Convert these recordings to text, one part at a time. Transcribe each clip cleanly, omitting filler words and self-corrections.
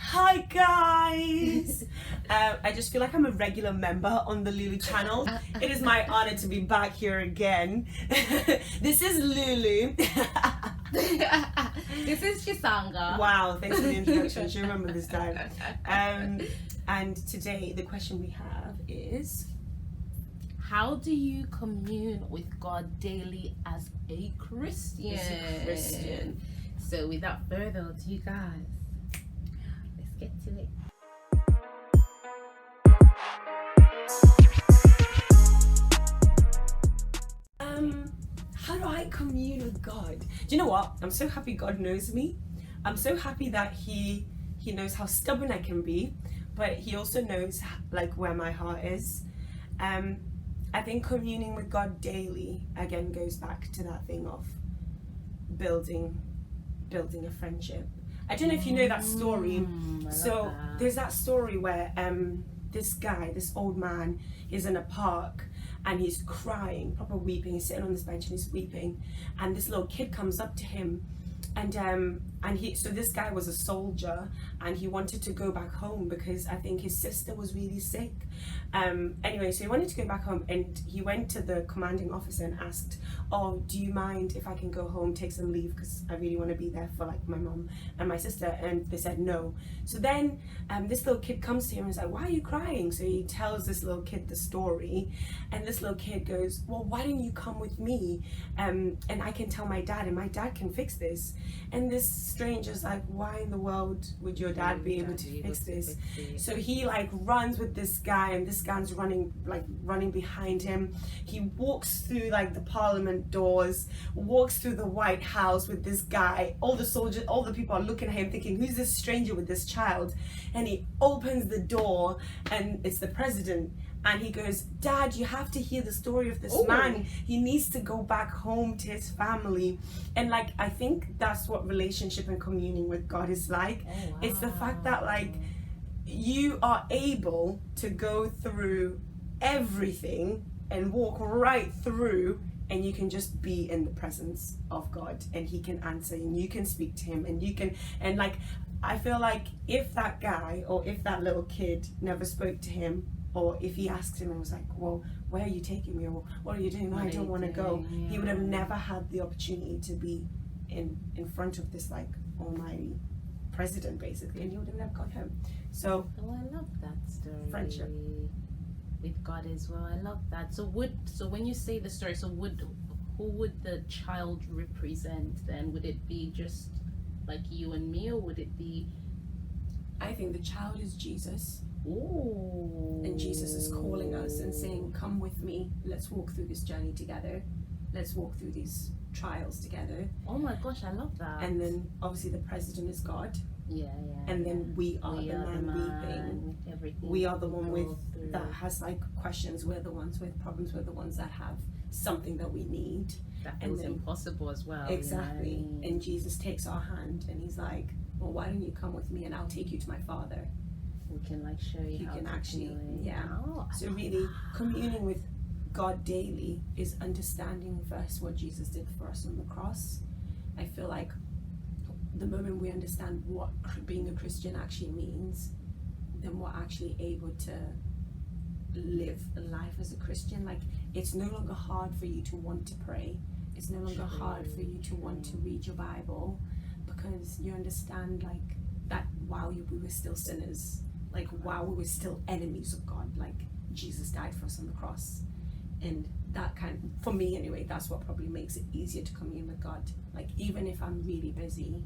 Hi guys! I just feel like I'm a regular member on the Lulu channel. It is my honor to be back here again. This is Lulu. This is Chisanga. Wow, thanks for the introduction. She remembered this time. And today the question we have is, how do you commune with God daily as a Christian? So without further ado, guys, let's get to it. How do I commune with God? Do you know what? I'm so happy God knows me. I'm so happy that He knows how stubborn I can be, but He also knows like where my heart is. I think communing with God daily again goes back to that thing of building a friendship. I don't know if you know that story. There's that story where this old man is in a park and he's crying, proper weeping. He's sitting on this bench and he's weeping, and this little kid comes up to him, and this guy was a soldier and he wanted to go back home because I think his sister was really sick. Anyway, so he wanted to go back home, and he went to the commanding officer and asked, "Oh, do you mind if I can go home, take some leave, because I really want to be there for like my mom and my sister?" And they said no. So then this little kid comes to him and is like, "Why are you crying?" So he tells this little kid the story, and this little kid goes, "Well, why don't you come with me, and I can tell my dad, and my dad can fix this." And this stranger's like, "Why in the world would your dad be able to fix this?" So he like runs with this guy, and this guy's running behind him. He walks through like the parliament doors, walks through the White House with this guy. All the soldiers, all the people are looking at him thinking, who's this stranger with this child? And he opens the door, and it's the president. And he goes, "Dad, you have to hear the story of this man. He needs to go back home to his family." And like, I think that's what relationship and communing with God is like. Wow. It's the fact that like you are able to go through everything and walk right through, and you can just be in the presence of God, and He can answer, and you can speak to Him, and like, I feel like if that guy or if that little kid never spoke to Him, or if he asked him and was like, "Well, where are you taking me?" or "What are you doing?" "No, I don't want to go." Yeah. He would have never had the opportunity to be in front of this like almighty president, basically, and he would have never got home. So I love that story. Friendship with God as well. I love that. So when you say the story, who would the child represent then? Would it be just like you and me, or would it be? I think the child is Jesus. Ooh. And Jesus is calling us and saying, "Come with me, let's walk through this journey together, let's walk through these trials together." Oh my gosh, I love that. And then obviously the president is God. Yeah. And then we are the man weeping. We are the one that has like questions. We're the ones with problems. We're the ones that have something that we need. That feels impossible as well. Exactly. You know? And Jesus takes our hand and He's like, "Well, why don't you come with me and I'll take you to my Father." We can like show you how can to actually do it. Yeah. So really communing with God daily is understanding first what Jesus did for us on the cross. I feel like the moment we understand what being a Christian actually means, then we're actually able to live a life as a Christian. Like, it's no longer hard for you to want to pray. It's no longer hard for you to want to read your Bible, because you understand like that while we were still sinners, like while we were still enemies of God, like Jesus died for us on the cross. And that for me anyway, that's what probably makes it easier to commune with God. Like, even if I'm really busy,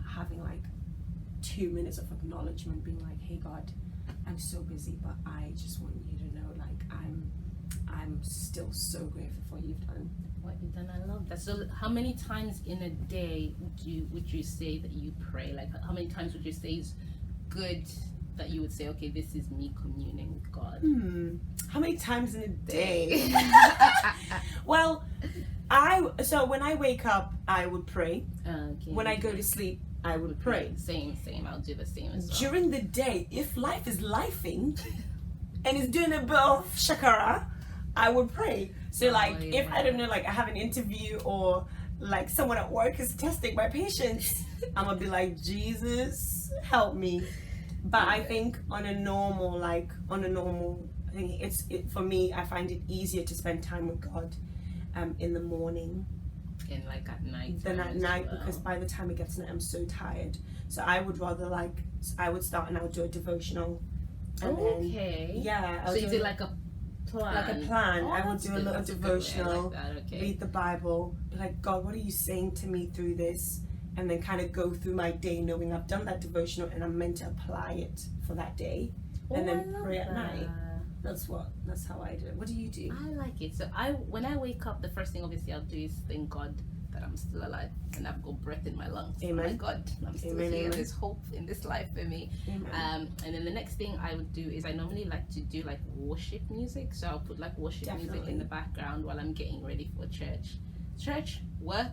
having like 2 minutes of acknowledgement, being like, "Hey God, I'm so busy, but I just want you to know like I'm still so grateful for what you've done." What you've done, I love that. So how many times in a day would you say that you pray? Like, how many times would you say is good that you would say, okay, this is me communing with God? How many times in a day? Well, so when I wake up, I would pray. Okay. When I go to sleep, I would pray. Same. I'll do the same as well. During the day, if life is lifing and it's doing a bit of shakara, I would pray. So like, if I don't know, like I have an interview or like someone at work is testing my patience, I'm gonna be like, Jesus, help me. But I think on a normal thing, for me, I find it easier to spend time with God in the morning and like at night than at night, because by the time it gets night, I'm so tired. So I would rather I would start and I would do a devotional. And okay. Then, so is it like a plan? Like a plan. Oh, I would do a little devotional, okay. read the Bible, be like, God, what are you saying to me through this? And then kind of go through my day knowing I've done that devotional and I'm meant to apply it for that day. And then pray at night. That's how I do it. What do you do? I like it. So when I wake up, the first thing obviously I'll do is thank God that I'm still alive and I've got breath in my lungs. Amen. Oh my God, I'm still Amen. here. Amen. There's hope in this life for me. And then the next thing I would do is I normally like to do like worship music. So I'll put like worship music in the background while I'm getting ready for church, work.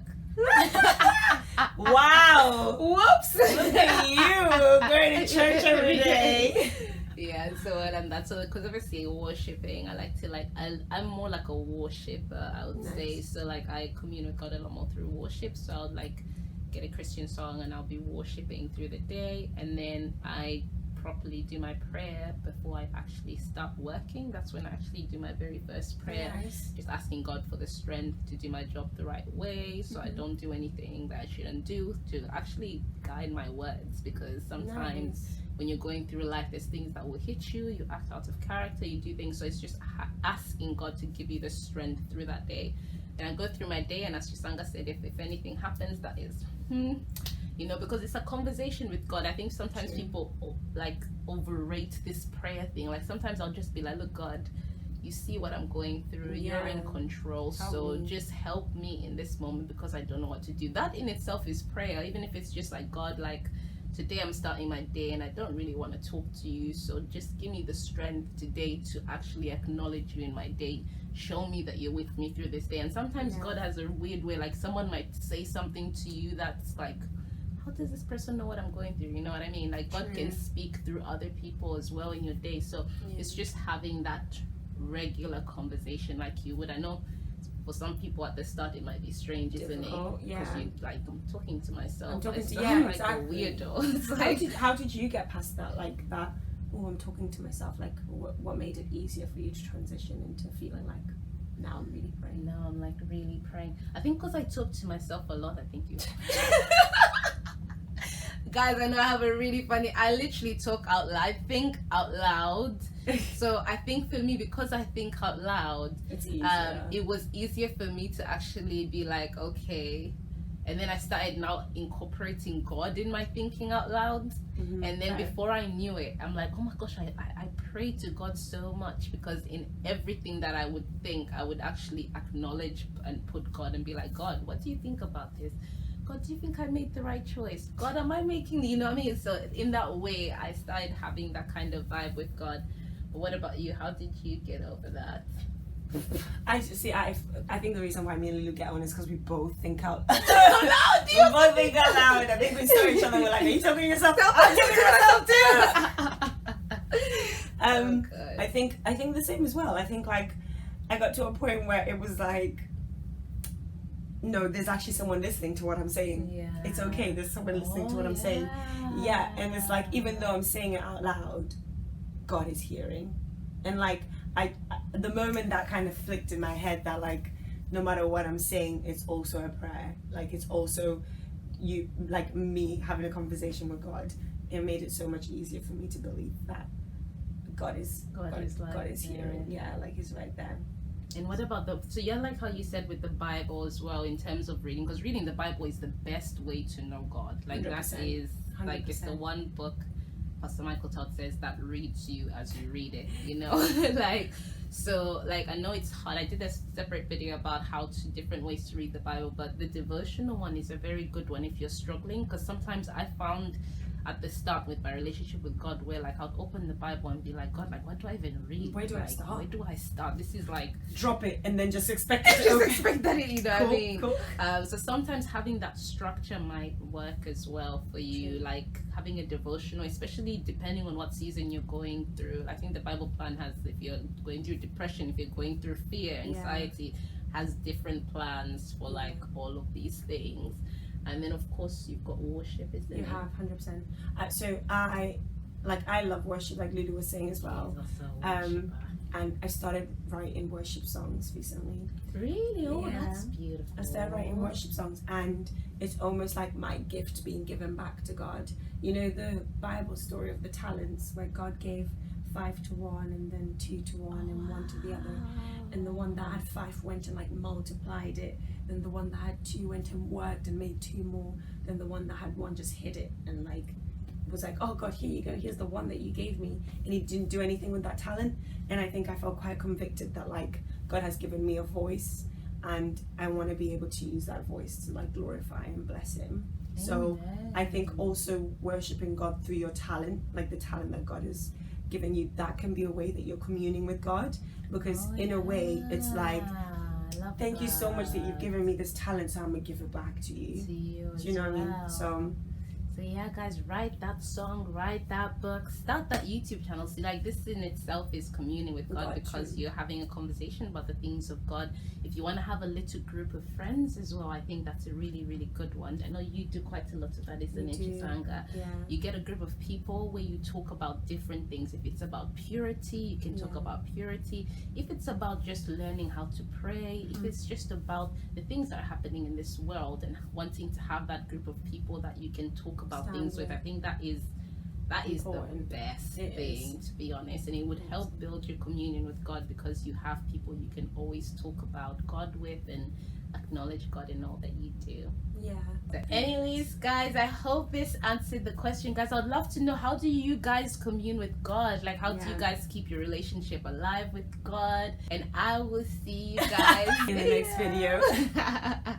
Wow! Whoops! Look at you going to church every day. Yeah, so and that's all, because obviously worshiping, I like to I'm more like a worshiper, I would say. So like I commune with God a lot more through worship. So I'll like get a Christian song and I'll be worshiping through the day, and then I properly do my prayer before I actually start working. That's when I actually do my very first prayer. Nice. Just asking God for the strength to do my job the right way, so I don't do anything that I shouldn't do, to actually guide my words, because sometimes when you're going through life, there's things that will hit you, you act out of character, you do things. So it's just asking God to give you the strength through that day. And I go through my day, and as Chisanga said, if anything happens that is because it's a conversation with God. I think sometimes people like overrate this prayer thing. Like sometimes I'll just be like, look, God, you see what I'm going through. You're in control. So just help me in this moment, because I don't know what to do. That in itself is prayer. Even if it's just like, God, like today I'm starting my day and I don't really want to talk to you. So just give me the strength today to actually acknowledge you in my day. Show me that you're with me through this day. And sometimes God has a weird way, like someone might say something to you that's like, how does this person know what I'm going through? You know what I mean? Like God can speak through other people as well in your day. So it's just having that regular conversation like you would. I know for some people at the start it might be strange, isn't it? Because you like, I'm talking to myself. I'm talking to like a weirdo. It's like, how did you get past that? Like that, I'm talking to myself. Like what made it easier for you to transition into feeling like, now I'm really praying? Now I'm like really praying. I think because I talk to myself a lot. I think you guys, I know I have a really funny, I literally talk out loud. I think out loud. So I think for me, because I think out loud, it's easier. It was easier for me to actually be like, okay. And then I started now incorporating God in my thinking out loud. And then before I knew it, I'm like, oh my gosh, I pray to God so much, because in everything that I would think, I would actually acknowledge and put God and be like, God, what do you think about this? God, do you think I made the right choice? God, am I making, you know what I mean? So in that way, I started having that kind of vibe with God. But what about you? How did you get over that? I think the reason why me and Lulu get on is because we both think out loud. We both think out loud. I think we saw each other. We're like, are you talking to yourself? I'm talking to myself too. I think the same as well. I think like I got to a point where it was like, no, there's actually someone listening to what I'm saying. It's okay. There's someone listening to what I'm saying. Yeah, and it's like, even though I'm saying it out loud, God is hearing. And like the moment that kind of flicked in my head that like, no matter what I'm saying, it's also a prayer. Like it's also you, like me having a conversation with God. It made it so much easier for me to believe that God is hearing. Yeah, like He's right there. And what about so yeah, like how you said with the Bible as well, in terms of reading, because reading the Bible is the best way to know God. Like 100%. That is like 100%. It's the one book Pastor Michael Todd says that reads you as you read it, you know. Like, so like I know it's hard. I did a separate video about different ways to read the Bible, but the devotional one is a very good one if you're struggling, because sometimes I found at the start with my relationship with God, where like I'll open the Bible and be like, God, like what do I even read? Where do I start? This is like, drop it and then just expect it. Just expect that, you know what I mean? Cool. So sometimes having that structure might work as well for you. Like having a devotional, especially depending on what season you're going through. I think the Bible plan has, if you're going through depression, if you're going through fear, anxiety, has different plans for like all of these things. And then of course you've got worship, isn't it? You have 100%. So I love worship, like Lulu was saying as well. She's also a worshiper. And I started writing worship songs recently. Really? Oh, Yeah. that's beautiful. I started writing worship songs, and it's almost like my gift being given back to God. You know the Bible story of the talents, where God gave 5 to one, and then 2 to one, and 1 to the other. And the one that had 5 went and like multiplied it. Then the one that had 2 went and worked and made 2 more. Then the one that had 1 just hid it and like was like, oh God, here you go, here's the one that you gave me. And he didn't do anything with that talent. And I think I felt quite convicted that like God has given me a voice, and I want to be able to use that voice to like glorify and bless him. So I think also worshiping God through your talent, like the talent that God has given you, that can be a way that you're communing with God, because in a way it's like, thank you so much that you've given me this talent, so I'm gonna give it back to you. Do you know what I mean? So yeah, guys, write that song, write that book, start that YouTube channel. See, like this in itself is communing with God, because you're having a conversation about the things of God. If you want to have a little group of friends as well, I think that's a really, really good one. I know you do quite a lot of that, isn't it, Chisanga? Yeah. You get a group of people where you talk about different things. If it's about purity, you can talk about purity. If it's about just learning how to pray, if it's just about the things that are happening in this world and wanting to have that group of people that you can talk about things with, I think that is the best thing, to be honest. And it would help build your communion with God, because you have people you can always talk about God with and acknowledge God in all that you do. Yeah. So anyways, guys, I hope this answered the question. Guys, I'd love to know, how do you guys commune with God? Like, how do you guys keep your relationship alive with God? And I will see you guys in the next video.